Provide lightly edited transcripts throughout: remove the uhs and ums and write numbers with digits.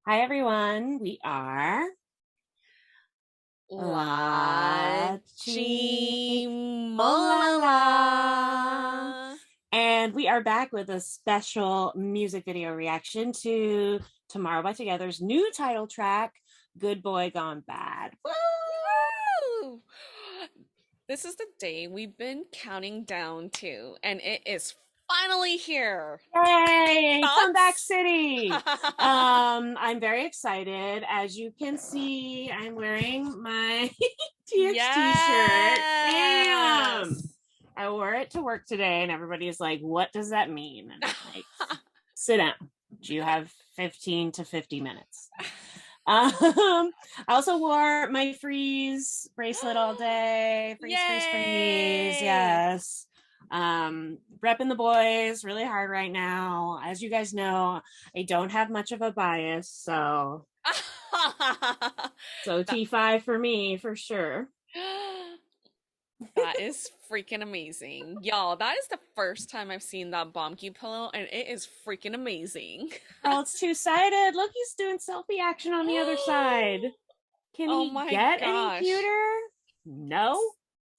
Hi, everyone. We are La Chimolala. and we are back with a special music video reaction to Tomorrow by Together's new title track, Good Boy Gone Bad. Woo! This is the day we've been counting down to, and it is finally here. Yay! Comeback Thoughts? City. I'm very excited. As you can see, I'm wearing my TXT shirt. Damn! Yes. I wore it to work today, and everybody's like, "What does that mean?" And I'm like, "Sit down. You have 15 to 50 minutes." I also wore my freeze bracelet all day. Freeze, freeze, freeze. Yay! Yes. Repping the boys really hard right now. As you guys know, I don't have much of a bias, so That T5 for me for sure. That is freaking amazing. Y'all, that is the first time I've seen that bomb cube pillow, and it is freaking amazing. Girl, it's two-sided. Look, he's doing selfie action on the other side. Can Oh he my get any gosh. cuter? No.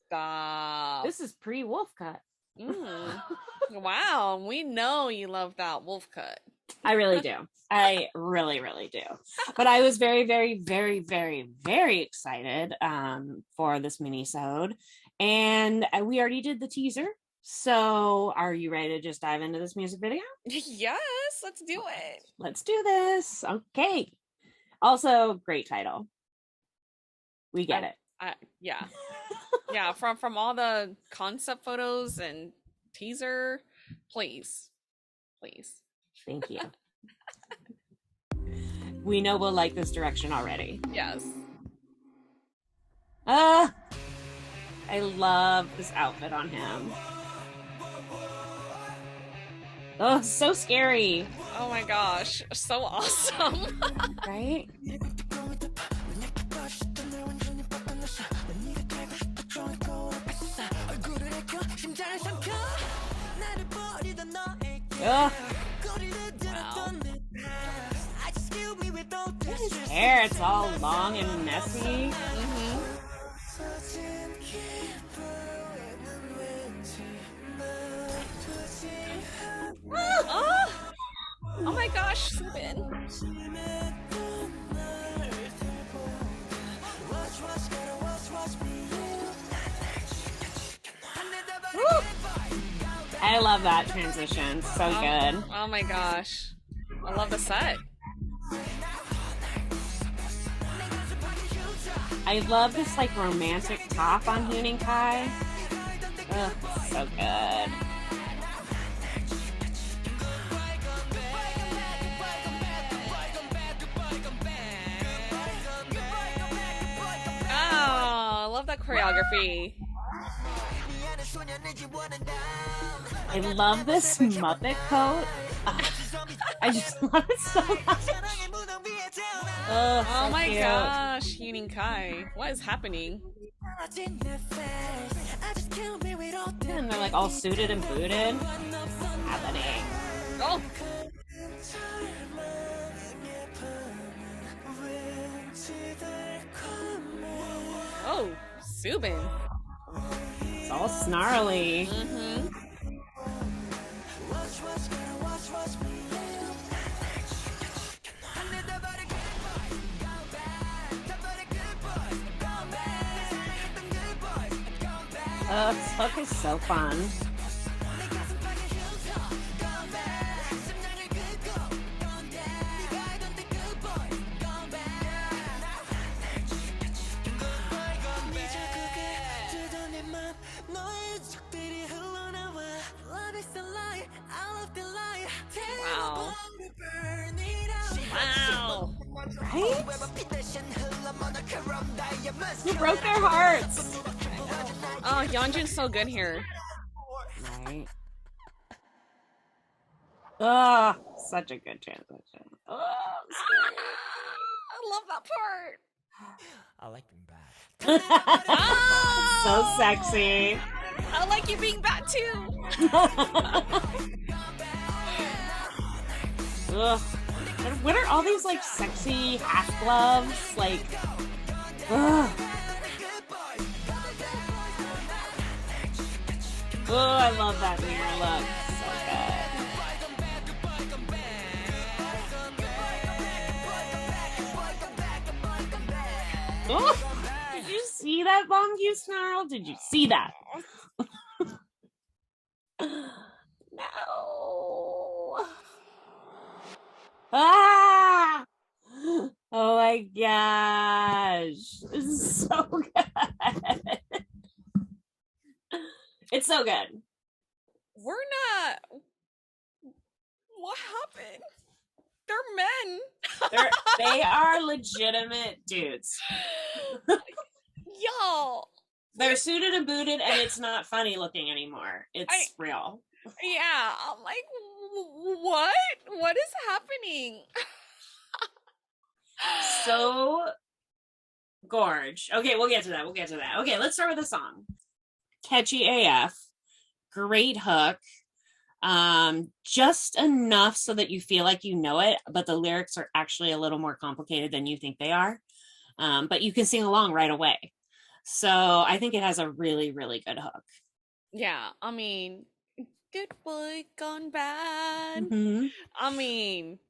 Stop. This is pre-wolf cut. Mm. Wow, we know you love that wolf cut. I really do. I really, really do. But I was very, very, very, very, very excited for this mini-sode. And we already did the teaser. So are you ready to just dive into this music video? Yes, let's do it. Let's do this. Okay. Also, great title. We get it. Yeah. Yeah, from all the concept photos and teaser, please. Please. Thank you. We know we'll like this direction already. Yes. I love this outfit on him. Oh, so scary. Oh my gosh, so awesome. Right? Ugh. Wow. His hair, it's all long and messy. Mm-hmm. Oh! Oh my gosh, Subin. I love that transition. So good. Oh my gosh. I love the set. I love this like romantic top on Huening Kai. Ugh, so good. Oh, I love that choreography. I love this Muppet coat. I just love it so much. Oh So my cute. gosh, Huening Kai. What is happening? And they're like all suited and booted. What's happening? Oh! Oh, Subin. It's all snarly. Mm-hmm. This hook is so fun. Wow. Wow. Right? You broke their hearts. Oh, Yeonjun's so good here. Right. Oh, such a good transition. Oh, I love that part. I like being bad. so sexy. I like you being bad too. Ugh. What are all these like sexy half gloves? Like, ugh. Oh, I love that mirror look. So good. Oh, did you see that bomb you snarl? Did you see that? No. Ah! Oh my gosh. This is so good. It's so good. We're not. What happened? They're men. They are legitimate dudes. Y'all. They're suited and booted, and it's not funny looking anymore. It's real. Yeah, I'm like, what? What is happening? So gorge. Okay, we'll get to that. Okay, let's start with the song. Catchy AF. Great hook. Just enough so that you feel like you know it, but the lyrics are actually a little more complicated than you think they are. But you can sing along right away. So I think it has a really, really good hook. Yeah, I mean, good boy gone bad. Mm-hmm. I mean,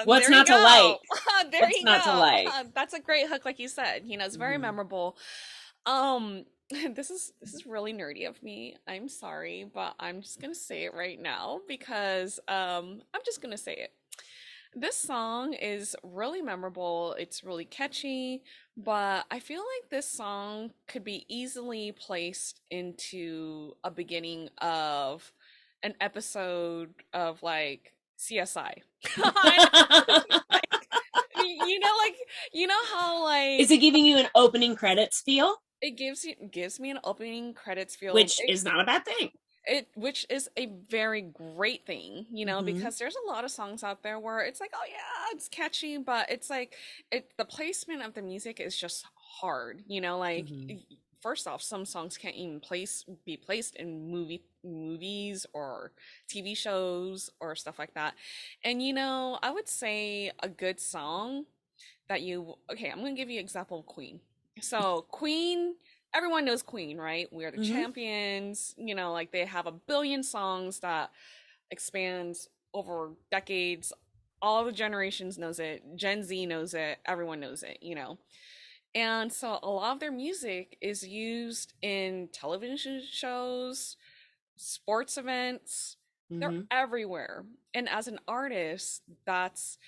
what's not to like? There what's you not go. To like? That's a great hook, like you said. You know, it's very memorable. This is really nerdy of me. I'm sorry, but I'm just gonna say it right now because I'm just gonna say it. This song is really memorable. It's really catchy, but I feel like this song could be easily placed into a beginning of an episode of like CSI. You know how like is it giving you an opening credits feel? it gives me an opening credits feel, which is not a bad thing. Which is a very great thing, you know, because there's a lot of songs out there where it's like, oh yeah, it's catchy, but it's like the placement of the music is just hard, you know, like first off, some songs can't even be placed in movies or TV shows or stuff like that. And you know, I would say a good song that I'm gonna give you an example of Queen. So Queen, everyone knows Queen, right? We are the champions, you know, like they have a billion songs that expands over decades. All the generations knows it. Gen Z knows it. Everyone knows it, you know. And so a lot of their music is used in television shows, sports events. They're everywhere. And as an artist, that's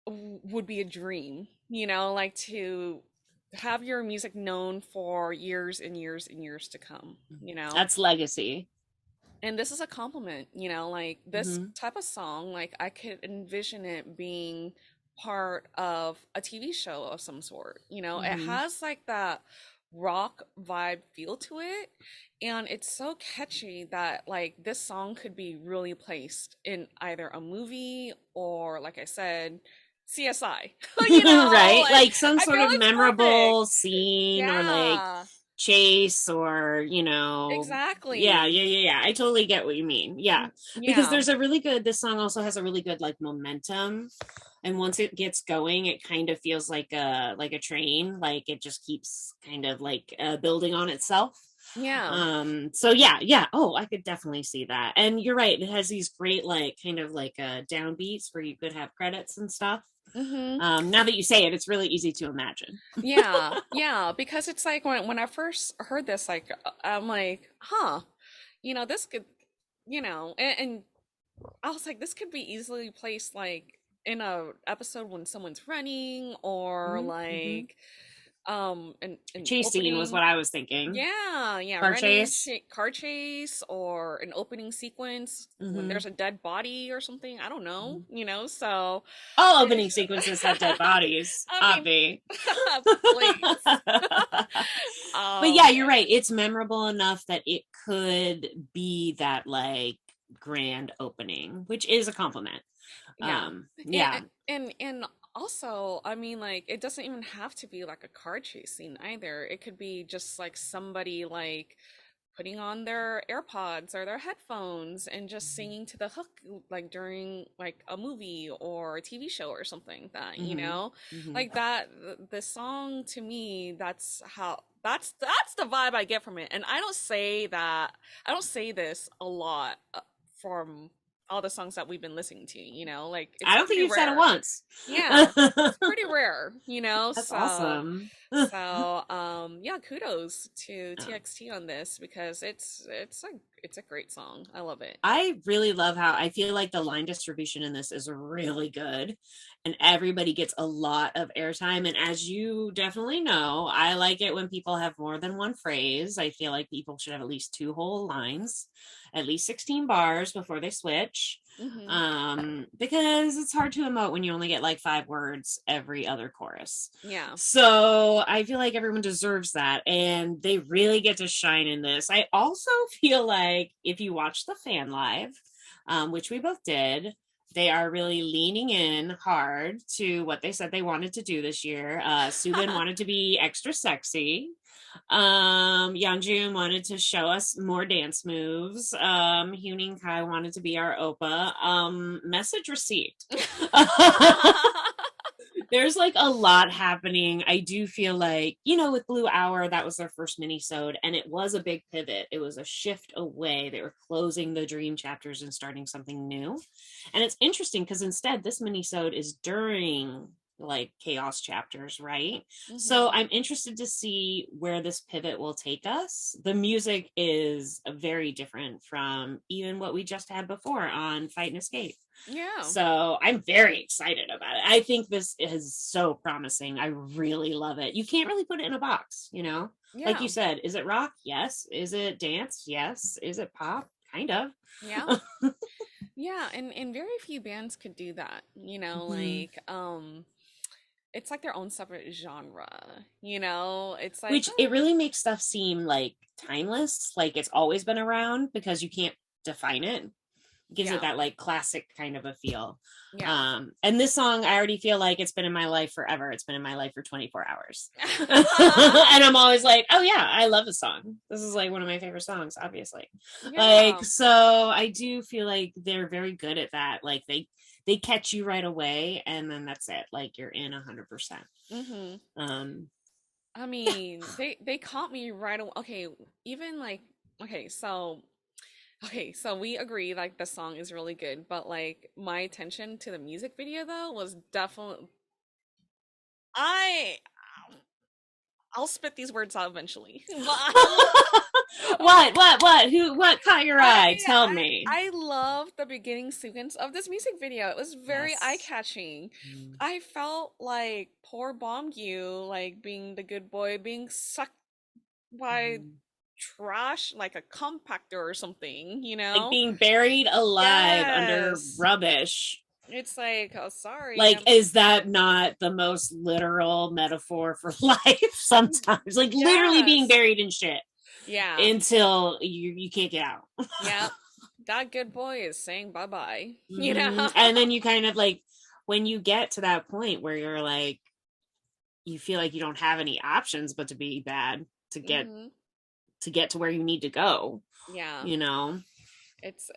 would be a dream, you know, like to have your music known for years and years and years to come, you know. That's legacy. And this is a compliment, you know, like this type of song, like I could envision it being part of a TV show of some sort, you know. It has like that rock vibe feel to it, and it's so catchy that like this song could be really placed in either a movie or, like I said, CSI. You know, right? Like some sort of memorable perfect. scene or like chase or, you know. Exactly. Yeah. I totally get what you mean. Yeah. Because there's this song also has a really good like momentum. And once it gets going, it kind of feels like a train, like it just keeps kind of like building on itself. So yeah. Oh, I could definitely see that. And you're right, it has these great like kind of like downbeats where you could have credits and stuff. Now that you say it, it's really easy to imagine. yeah, because it's like when I first heard this, like I'm like, you know, this could, you know, and I was like, this could be easily placed like in a episode when someone's running or like an chase scene was what I was thinking. Car chase or an opening sequence when there's a dead body or something, I don't know, you know. So all opening sequences have dead bodies. Obvi. But yeah, you're right, it's memorable enough that it could be that like grand opening, which is a compliment. And also, I mean, like, it doesn't even have to be like a car chase scene either. It could be just like somebody like putting on their AirPods or their headphones and just Mhm. singing to the hook like during like a movie or a TV show or something like that, you Mhm. know? Mhm. Like that the song to me, that's the vibe I get from it. And I don't say this a lot from all the songs that we've been listening to, you know? Like I it's don't think pretty you've said it rare. once. Yeah. It's pretty rare, you know? That's awesome. Yeah, kudos to Yeah. TXT on this because it's a great song. I love it. I really love how I feel like the line distribution in this is really good and everybody gets a lot of airtime. And as you definitely know, I like it when people have more than one phrase. I feel like people should have at least two whole lines, at least 16 bars before they switch. Hmm. Because it's hard to emote when you only get like 5 words every other chorus. Yeah. So I feel like everyone deserves that. And they really get to shine in this. I also feel like if you watch the fan live, which we both did, they are really leaning in hard to what they said they wanted to do this year. Subin wanted to be extra sexy. Yeonjun wanted to show us more dance moves. Huening Kai wanted to be our Opa. Message received. There's like a lot happening. I do feel like, with Blue Hour, that was their first mini-sode, and it was a big pivot. It was a shift away. They were closing the dream chapters and starting something new. And it's interesting because instead, this mini-sode is during like chaos chapters, right? So Hmm. I'm interested to see where this pivot will take us. The music is very different from even what we just had before on Fight and Escape. Yeah. So I'm very excited about it. I think this is so promising. I really love it. You can't really put it in a box, Like you Yeah. said, is it rock? Yes. Is it dance? Yes. Is it pop? Kind of. Yeah. Yeah, and very few bands could do that, you know, Mhm. like it's like their own separate genre, you know? It's like, Which it really makes stuff seem like timeless, like it's always been around because you can't define it. Gives it yeah. that like classic kind of a feel. Yeah. And this song, I already feel like it's been in my life forever. It's been in my life for 24 hours. And I'm always like, oh yeah, I love the song. This is like one of my favorite songs, obviously. Yeah. Like, so I do feel like they're very good at that. Like they catch you right away and then that's it. Like you're in 100%. Hmm. Um, I mean, they caught me right away. Okay, even like okay, so we agree like the song is really good, but like my attention to the music video though was definitely I I'll spit these words out eventually. what caught your eye? Tell me. I love the beginning sequence of this music video. It was very Yes. eye-catching. Mm. I felt like poor Bongyu, like being the good boy, being sucked by Mhm. trash, like a compactor or something, you Like know? being buried alive under Yes. rubbish. It's like, oh, sorry. Like, is that not the most literal metaphor for life sometimes? Like literally being Yes. buried in shit Yeah. until you can't get out. Yeah. That good boy is saying bye-bye, you know? And then you kind of like when you get to that point where you're like you feel like you don't have any options but to be bad to get Hmm. to where you need to go, Yeah. you know. It's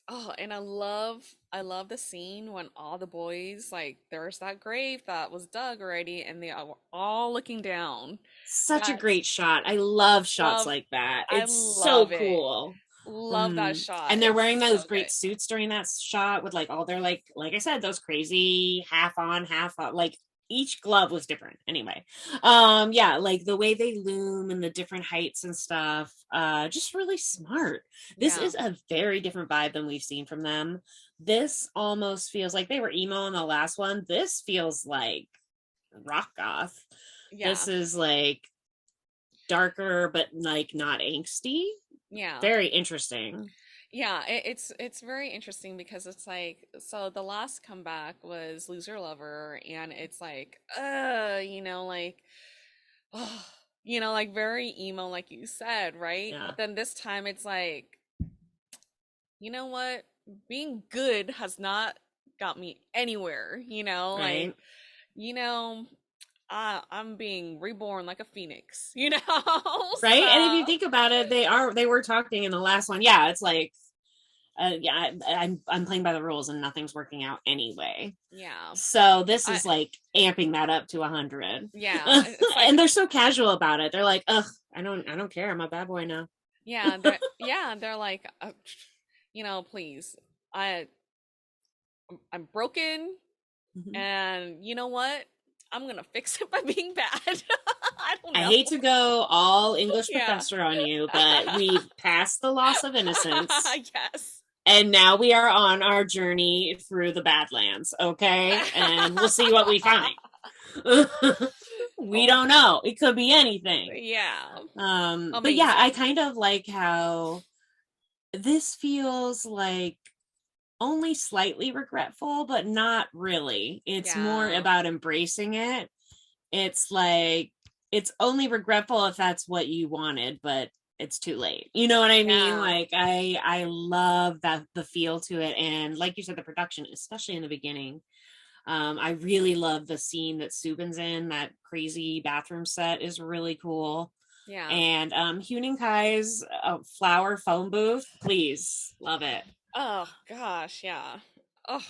oh, and I love the scene when all the boys like there's that grave that was dug already and they are all looking down. Such a That's great shot. I love shots love like that. I It's so love it. cool. Love that shot. And they're wearing It's those so great good. suits during that shot with like all their like I said, those crazy half on, half off, like each glove was different anyway. Yeah, like the way they loom and the different heights and stuff, just really smart. This Yeah. is a very different vibe than we've seen from them. This almost feels like they were emo in the last one. This feels like rock goth. Yeah. This is like darker but like not angsty. Yeah. Very interesting. Yeah, it's very interesting because it's like so the last comeback was Loser Lover and it's like you know like oh, you know like very emo like you said, right? Yeah. But then this time it's like you know what? Being good has not got me anywhere, you know? Like, Right. you know, I'm being reborn like a phoenix, you know? Right? And if you So, think about it, they were talking in the last one. Yeah, it's like yeah, I'm playing by the rules and nothing's working out anyway. yeah. So this I is like amping that up to 100. yeah, it's like And they're so casual about it. They're like, ugh, I don't care. I'm a bad boy now. they're like please. I I'm broken Mhm. and you know what? I'm going to fix it by being bad. I don't I know. hate to go all English Yeah. professor on you, but we've passed the loss of innocence. Yes. And now we are on our journey through the Badlands, okay? And we'll see what we find. We Oh, don't know. It could be anything. yeah. But yeah, I Amazing. kind of like how this feels like only slightly regretful, but not really. It's more Yeah. about embracing it. It's like it's only regretful if that's what you wanted, but it's too late. You know what I mean? Yeah. Like I love that the feel to it, and like you said, the production, especially in the beginning. I really love the scene that Subin's in. That crazy bathroom set is really cool. Yeah. And Huening Kai's flower phone booth, please, love it. Oh gosh, yeah. Oh,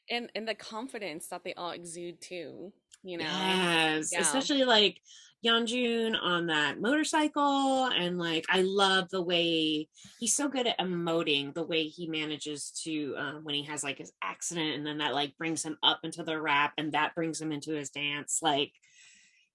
and the confidence that they all exude too, you know. Yes, Yeah. especially like Yeonjun on that motorcycle, and like I love the way he's so good at emoting. The way he manages to when he has like his accident, and then that like brings him up into the rap, and that brings him into his dance. Like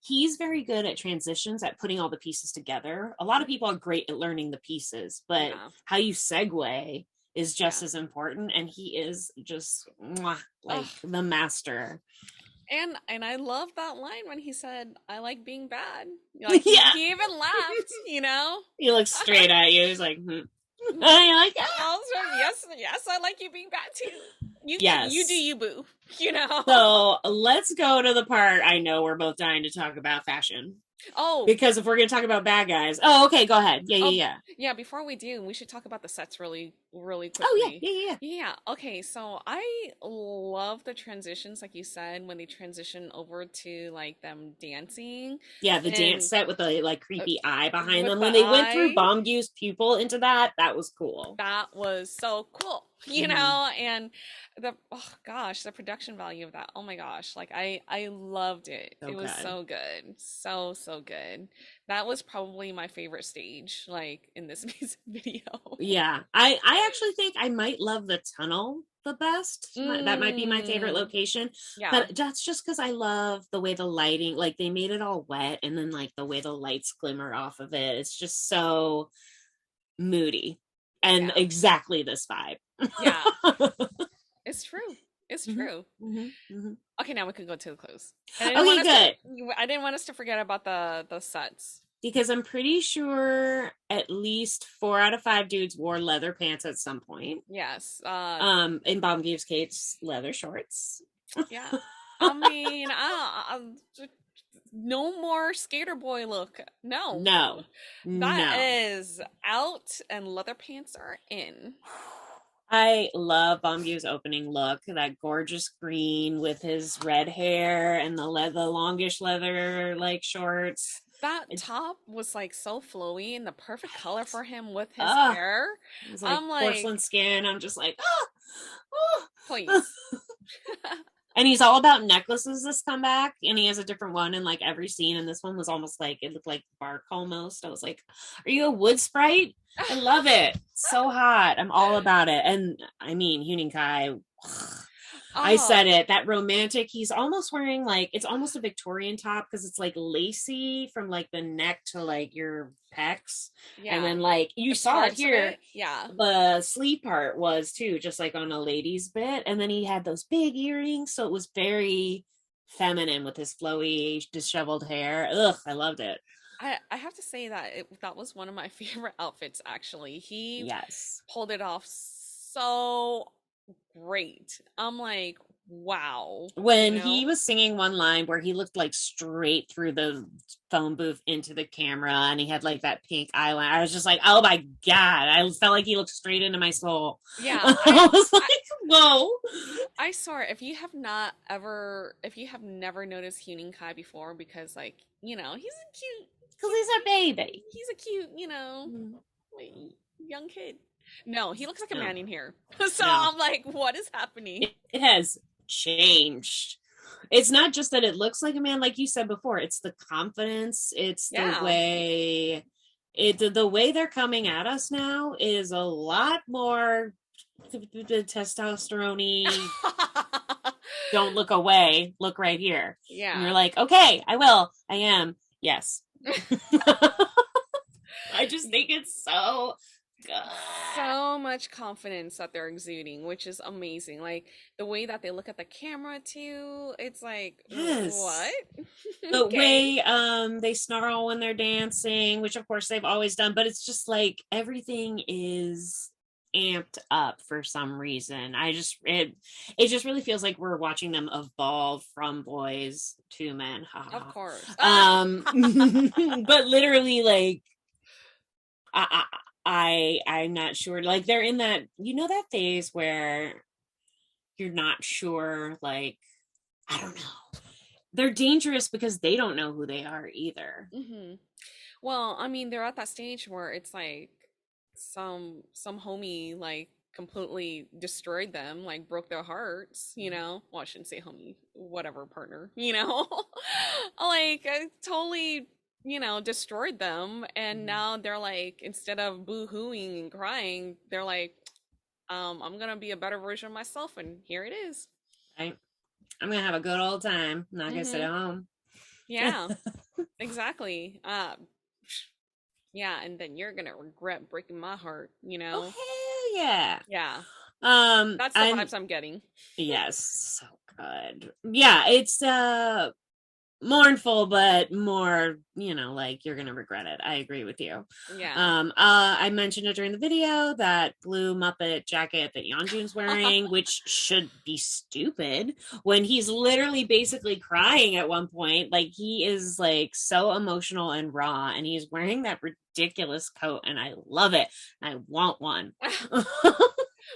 he's very good at transitions, at putting all the pieces together. A lot of people are great at learning the pieces, but Yeah. how you segue is just Yeah. as important, and he is just mwah, like Ugh. the master. And I love that line when he said, "I like being bad." Like Yeah. he even laughed, you know. He looks straight at you. He's like, hmm. You're like, ah. Also, yes, yes, I like you being bad too. You do Yes. you, boo. You know. So let's go to the part I know we're both dying to talk about, fashion. Oh, Because if we're going to talk about bad guys, oh, okay, go ahead. Yeah, oh, yeah, yeah. yeah. Before we do, we should talk about the sets really Oh, yeah, quickly. yeah, yeah, yeah. Yeah. Okay. So I love the transitions, like you said, when they transition over to like them dancing Yeah, the dance and set with the like creepy eye behind with them. the When they went through eye. Bomgyu's pupil into that was cool. That was so cool, Mm-hmm. and the oh gosh, the production value of that. Oh my gosh, like I loved it. So It was good. so good. So good. That was probably my favorite stage like in this music video. Yeah, I actually think I might love the tunnel the best. That might be my favorite Mm, location, yeah. but that's just because I love the way the lighting, like they made it all wet, and then like the way the lights glimmer off of it. It's just so moody, and Yeah. exactly this vibe. Yeah. It's true. It's Mhm, true. mhm, mhm. Okay, now we can go to the close. Okay, good. I didn't want us to forget about the sets. Because I'm pretty sure at least 4 out of 5 dudes wore leather pants at some point. Yes. In Bomb Gives Kate's leather shorts. Yeah. I mean, no more skater boy look. No. No, That no. is out and leather pants are in. I love Bombu's opening look, that gorgeous green with his red hair and the longish leather like shorts. That It, top was like so flowy and the perfect color for him with his oh, hair. it's like I'm like, porcelain skin. I'm just like, oh. please. And he's all about necklaces this comeback, and he has a different one in like every scene. And this one was almost like it looked like bark almost. I was like, "Are you a wood sprite?" I love it. So hot. I'm all about it. And I mean, Huening Kai. I Oh, said it. That romantic. He's almost wearing like it's almost a Victorian top because it's like lacy from like the neck to like your pecs, and yeah. then like you saw it Parts of here. it, yeah. The sleeve part was too, just like on a lady's bit, and then he had those big earrings, so it was very feminine with his flowy, disheveled hair. Ugh, I loved it. I have to say that that was one of my favorite outfits actually. He Yes. pulled it off so great. I'm like, wow, you When he know? was singing one line where he looked like straight through the phone booth into the camera and he had like that pink eyeliner, I was just like, oh my God. I felt like he looked straight into my soul. Yeah, I was like, whoa. I swear, if you have never noticed Huening Kai before, because like, Because he's a baby. he's a cute, like, young kid. No, he looks like a No, man in here. So no. I'm like, what is happening? It has changed. It's not just that it looks like a man, like you said before, it's the confidence, it's Yeah. the way they're coming at us now is a lot more testosterone. Don't look away, look right here. And you're Yeah. like, okay, I will, I am, yes. I just think it's so good. So much confidence that they're exuding, which is amazing. Like the way that they look at the camera too, it's like, Yes. what? The Okay. way they snarl when they're dancing, which of course they've always done, but it's just like everything is amped up for some reason. It just really feels like we're watching them evolve from boys to men. Of Haha. course. But literally like I, I'm not sure. Like they're in that, that phase where you're not sure, like, I don't know. They're dangerous because they don't know who they are either. hmm Well, I mean, they're at that stage where it's like some homie like completely destroyed them, like broke their hearts, you know. Well, I shouldn't say homie, whatever partner, you know. Like totally, destroyed them, and Mhm. now they're like, instead of boo-hooing and crying, they're like, I'm gonna be a better version of myself, and here it is. Right? I'm gonna have a good old time. I'm not gonna sit Mm-hmm. at home. Yeah, exactly. Yeah, and then you're gonna regret breaking my heart, you Oh know? hell yeah. Yeah, that's the I'm vibes I'm getting. yes, so good. Yeah, it's mournful, but more, like you're gonna regret it. I agree with you. Yeah. I mentioned it during the video, that blue Muppet jacket that Yeonjun's wearing, which should be stupid when he's literally basically crying at one point. Like he is like so emotional and raw, and he's wearing that ridiculous coat, and I love it. I want one.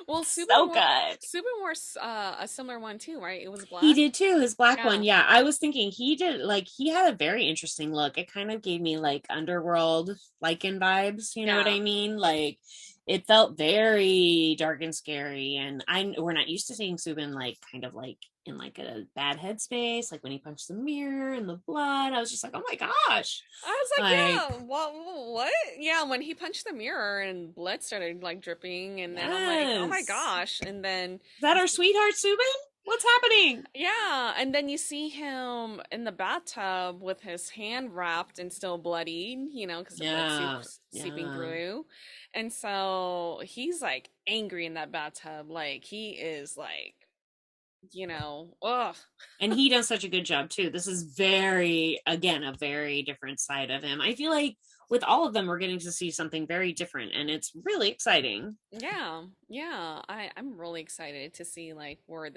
Well, So good. Subin wore a similar one too, right? It was He black. did too, his black one. Yeah. Yeah, I was thinking he did, like, he had a very interesting look. It kind of gave me like underworld Lycan vibes, you know what Yeah. I mean? Like it felt very dark and scary. And we're not used to seeing Subin like kind of like in like a bad headspace, like when he punched the mirror and the blood. I was just like, oh my gosh. I was like, Like, yeah, what? Yeah, when he punched the mirror and blood started like dripping, and then I'm like, oh my yes. gosh. And then Is that our sweetheart Subin? What's happening? yeah, and then you see him in the bathtub with his hand wrapped and still bloody, because the blood Yeah. seeping Yeah. through. And so he's like angry in that bathtub. Like he is like, ugh. And he does such a good job too. This is again, a very different side of him. I feel like with all of them, we're getting to see something very different, and it's really exciting. Yeah, yeah. I'm really excited to see like where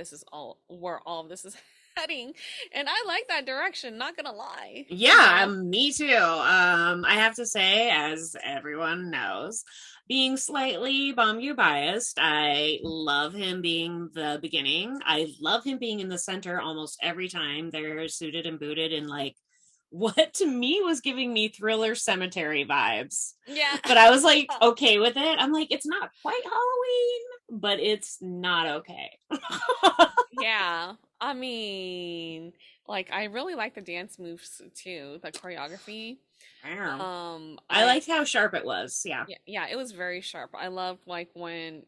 all of this is heading. And I like that direction, not gonna lie. Yeah, me too. I have to say, as everyone knows, being slightly Bambu biased, I love him being the beginning. I love him being in the center almost every time they're suited and booted in like what to me was giving me Thriller Cemetery vibes. Yeah. But I was like okay with it. I'm like, it's not quite Halloween, but it's not okay. Yeah. I mean, like I really like the dance moves too, the choreography. Wow. I I liked how sharp it was. Yeah. Yeah, yeah, it was very sharp. I like when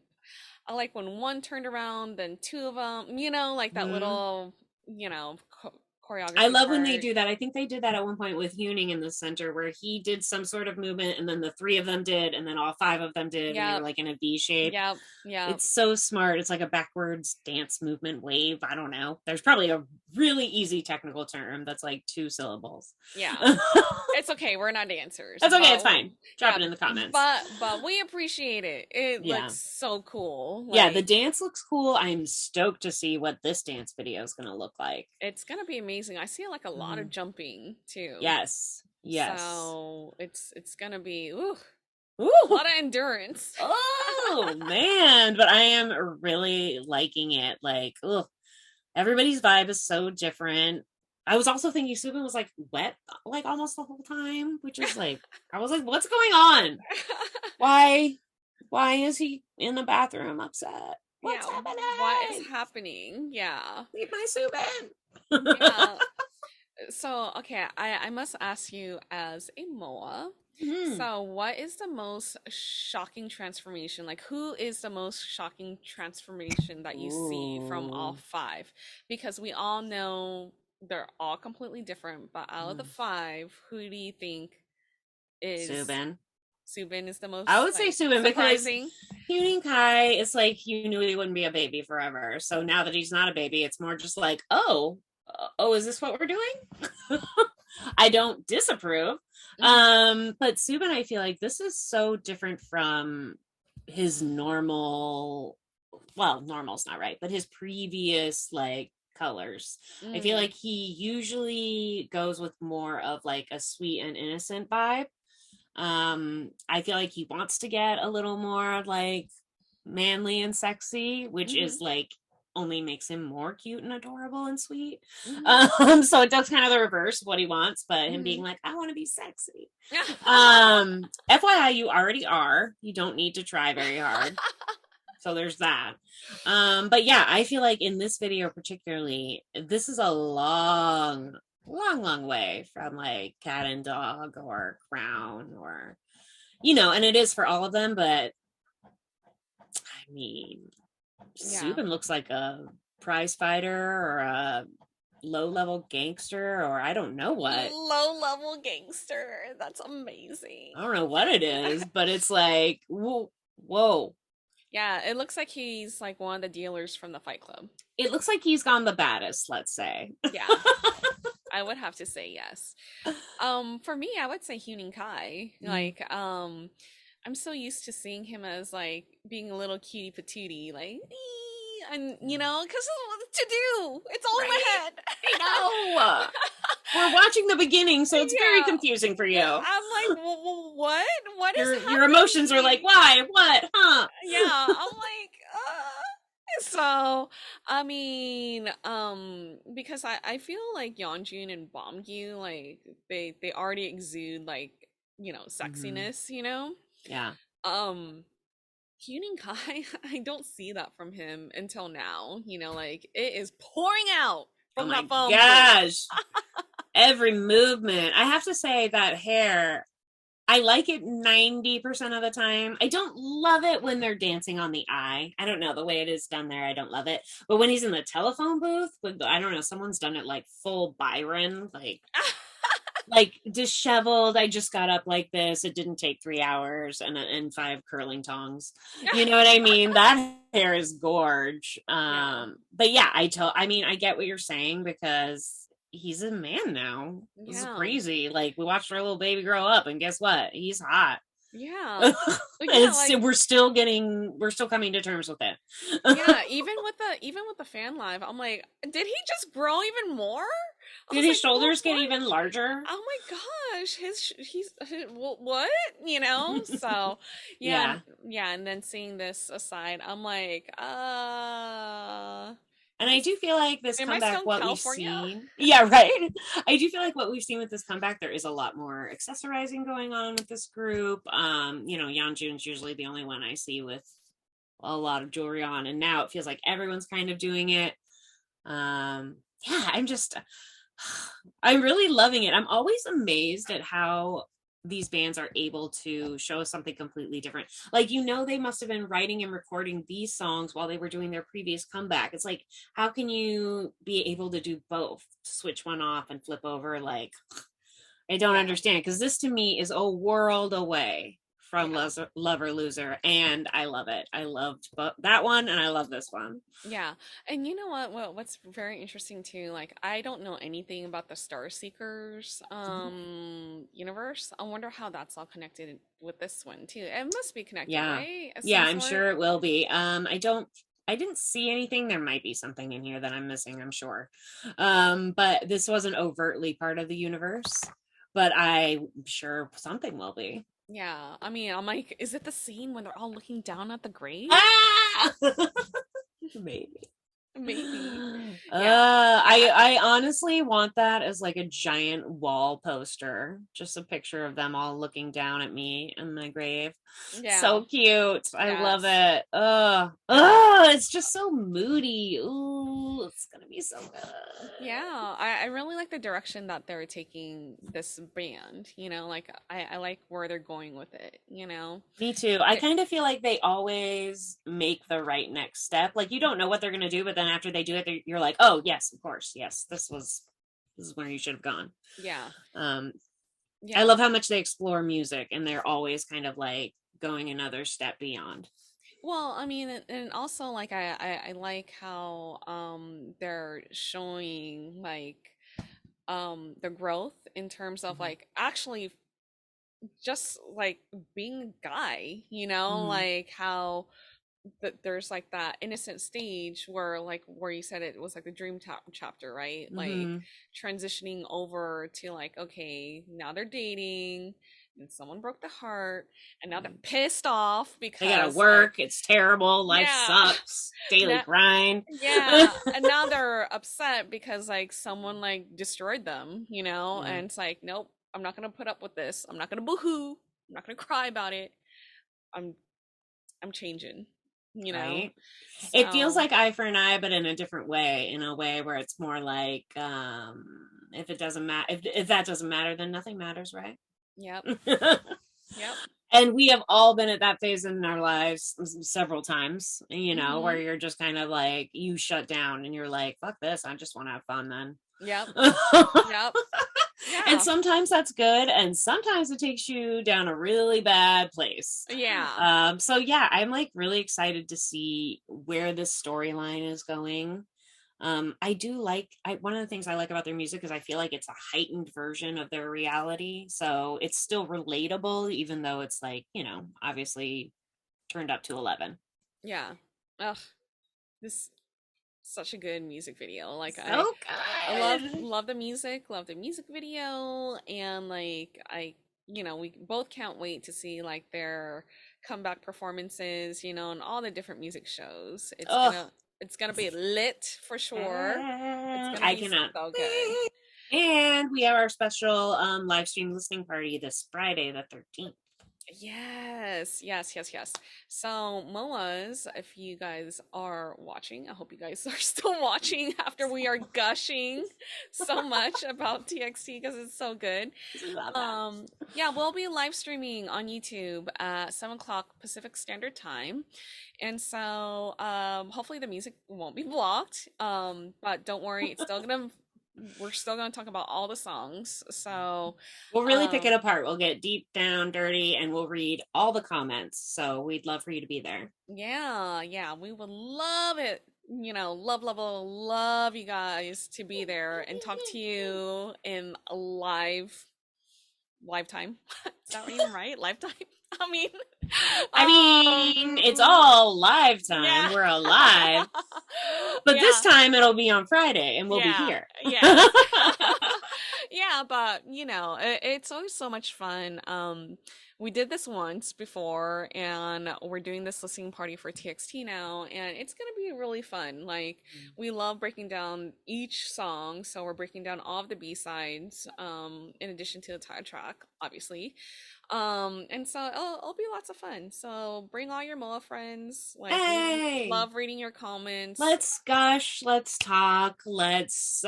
one turned around, then two of them, like that Mhm. little, you know, cho- choreography. I love when they part. do that. I think they did that at one point with Huning in the center, where he did some sort of movement, and then the 3 of them did, and then all 5 of them did, and they were like in a V shape. Yep. It's so smart. It's like a backwards dance movement wave. I don't know. There's probably a really easy technical term that's like 2 syllables. Yeah. It's okay. We're not dancers. That's okay. It's fine. Drop it in the comments. But we appreciate it. It looks so cool. Like, the dance looks cool. I'm stoked to see what this dance video is going to look like. It's going to be amazing. I see like a lot of jumping too. Yes. So it's going to be Ooh. A lot of endurance. Oh man, but I am really liking it. Like, everybody's vibe is so different. I was also thinking Subin was like wet like almost the whole time, which is like, I was like, what's going on? Why is he in the bathroom upset? What's happening? What is happening? Yeah. Leave my Subin. Yeah. So, okay, I must ask you as a Moa. So, what is the most shocking transformation? Like, who is the most shocking transformation that you see from all 5? Because we all know they're all completely different, but out of the 5, who do you think is Subin? Subin is the most. I would say Subin surprising. Because Huning Kai is like, you knew he wouldn't be a baby forever. So now that he's not a baby, it's more just like, oh, is this what we're doing? I don't disapprove. But Subin, I feel like this is so different from his normal's not right, but his previous like colors. I feel like he usually goes with more of like a sweet and innocent vibe. I feel like he wants to get a little more like manly and sexy, which is like only makes him more cute and adorable and sweet. So it does kind of the reverse of what he wants, but him being like, I want to be sexy. FYI, you already are. You don't need to try very hard. So there's that. But yeah, I feel like in this video particularly, this is a long way from like Cat and Dog or Crown or, and it is for all of them, but I mean, Subin looks like a prize fighter or a low-level gangster, or I don't know what. Low-level gangster. That's amazing. I don't know what it is, but it's like, whoa. Yeah, it looks like he's like one of the dealers from the Fight Club. It looks like he's gone the baddest, let's say. Yeah. I would have to say yes. For me, I would say Huning Kai. Like, I'm so used to seeing him as like being a little cutie patootie, like, and because to do, it's all in my head. I know. We're watching the beginning, so it's very confusing for you. I'm like, what? What is happening? Your emotions are like, why? What? Huh? Yeah, I'm like, So, I mean, because I feel like Yeonjun and Bomgyu, like they already exude like, sexiness, Yeah. Huning Kai, I don't see that from him until now. Like it is pouring out from that phone. Gosh. Every movement. I have to say that hair, I like it 90% of the time. I don't love it when they're dancing on the eye. I don't know, the way it is done there, I don't love it. But when he's in the telephone booth, I don't know, someone's done it like full Byron, like disheveled. I just got up like this. It didn't take 3 hours and 5 curling tongs. You know what I mean? That hair is gorge. But yeah, I get what you're saying because he's a man now. This is crazy. Like we watched our little baby grow up, and guess what? He's hot. Yeah. We're still coming to terms with it. Yeah, even with the fan live, I'm like, did he just grow even more? Did his shoulders get even larger? Oh my gosh, he's what? So yeah, and then seeing this aside, I'm like, and I do feel like this comeback, what we've seen. Yeah, right. I do feel like what we've seen with this comeback, there is a lot more accessorizing going on with this group. Yeonjun's usually the only one I see with a lot of jewelry on, and now it feels like everyone's kind of doing it. I'm really loving it. I'm always amazed at how these bands are able to show us something completely different. Like, they must have been writing and recording these songs while they were doing their previous comeback. It's like, how can you be able to do both? Switch one off and flip over? Like, I don't understand, because this to me is a world away from Love or Loser, and I love it. I loved that one, and I love this one. Yeah. And you know what? Well, what's very interesting too, like I don't know anything about the Star Seekers universe. I wonder how that's all connected with this one too. It must be connected, right? Yeah, I'm sure it will be. I didn't see anything. There might be something in here that I'm missing, I'm sure. But this wasn't overtly part of the universe, but I'm sure something will be. Yeah, I mean, I'm like, is it the scene when they're all looking down at the grave? Ah! Maybe. Yeah. I honestly want that as like a giant wall poster, just a picture of them all looking down at me in my grave. Yeah. So cute. I love it. It's just so moody. Ooh, it's gonna be so good. Yeah, I really like the direction that they're taking this band, like I like where they're going with it. Me too. I kind of feel like they always make the right next step. Like, you don't know what they're gonna do, but then after they do it, you're like, oh yes, of course, yes, this is where you should have gone. Yeah. I love how much they explore music, and they're always kind of like going another step beyond. Well, I mean, and also like I like how they're showing like the growth in terms of like actually just like being a guy, like how there's like that innocent stage where you said it was like the dream chapter, right? Like transitioning over to like, okay, now they're dating and someone broke their heart and now they're pissed off because they gotta work, it's terrible, life sucks, daily grind. And now they're upset because like someone like destroyed them, and it's like, nope, I'm not gonna put up with this. I'm not gonna boohoo. I'm not gonna cry about it. I'm changing. Right? So, it feels like eye for an eye, but in a different way, in a way where it's more like, if it doesn't matter, if that doesn't matter, then nothing matters, right? Yep. And we have all been at that phase in our lives several times, where you're just kind of like, you shut down and you're like, fuck this, I just want to have fun then. Yep. Yeah. And sometimes that's good, and sometimes it takes you down a really bad place. Yeah. So yeah, I'm like really excited to see where this storyline is going. I do like one of the things I like about their music is I feel like it's a heightened version of their reality. So it's still relatable, even though it's like, obviously turned up to 11. Yeah. Ugh. This such a good music video. Like so I love the music video, and like we both can't wait to see like their comeback performances, and all the different music shows. It's gonna be lit for sure. I cannot. So good. And we have our special live stream listening party this Friday the 13th. Yes. So MOAs, if you guys are watching, I hope you guys are still watching after we are gushing so much about TXT because it's so good. Yeah, we'll be live streaming on YouTube at 7:00 Pacific Standard Time. And so hopefully the music won't be blocked. But don't worry, we're still gonna talk about all the songs, so we'll really pick it apart. We'll get deep down dirty, and we'll read all the comments, so we'd love for you to be there. Yeah, we would love it. Love you guys to be there and talk to you in a lifetime. Is that even right? Lifetime? I mean, it's all live time. Yeah. We're alive. But this time it'll be on Friday and we'll be here. Yeah. Yeah, but it's always so much fun. We did this once before, and we're doing this listening party for TXT now, and it's gonna be really fun. Like, we love breaking down each song, so we're breaking down all of the B-sides, in addition to the title track, obviously. And so it'll be lots of fun. So bring all your MOA friends. Like, we love reading your comments. Let's gush, let's talk, let's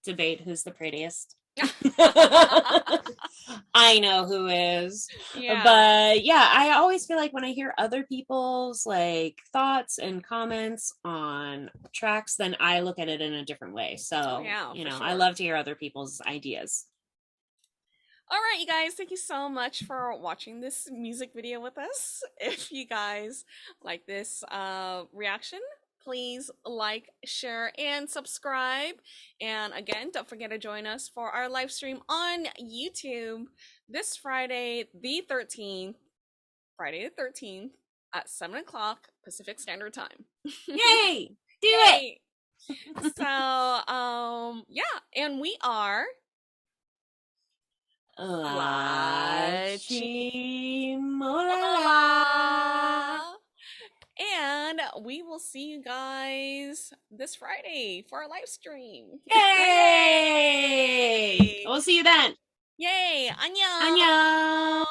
debate who's the prettiest. I know who is. Yeah. But yeah, I always feel like when I hear other people's like thoughts and comments on tracks, then I look at it in a different way. So, yeah, you for know, sure. I love to hear other people's ideas. All right, you guys, thank you so much for watching this music video with us. If you guys like this reaction, please like, share, and subscribe. And again, don't forget to join us for our live stream on YouTube this Friday, the 13th, at 7 o'clock Pacific Standard Time. Yay! Do it! So, yeah, and we are La Chimolala. And we will see you guys this Friday for our live stream. Yay! We'll see you then. Yay! 안녕! 안녕!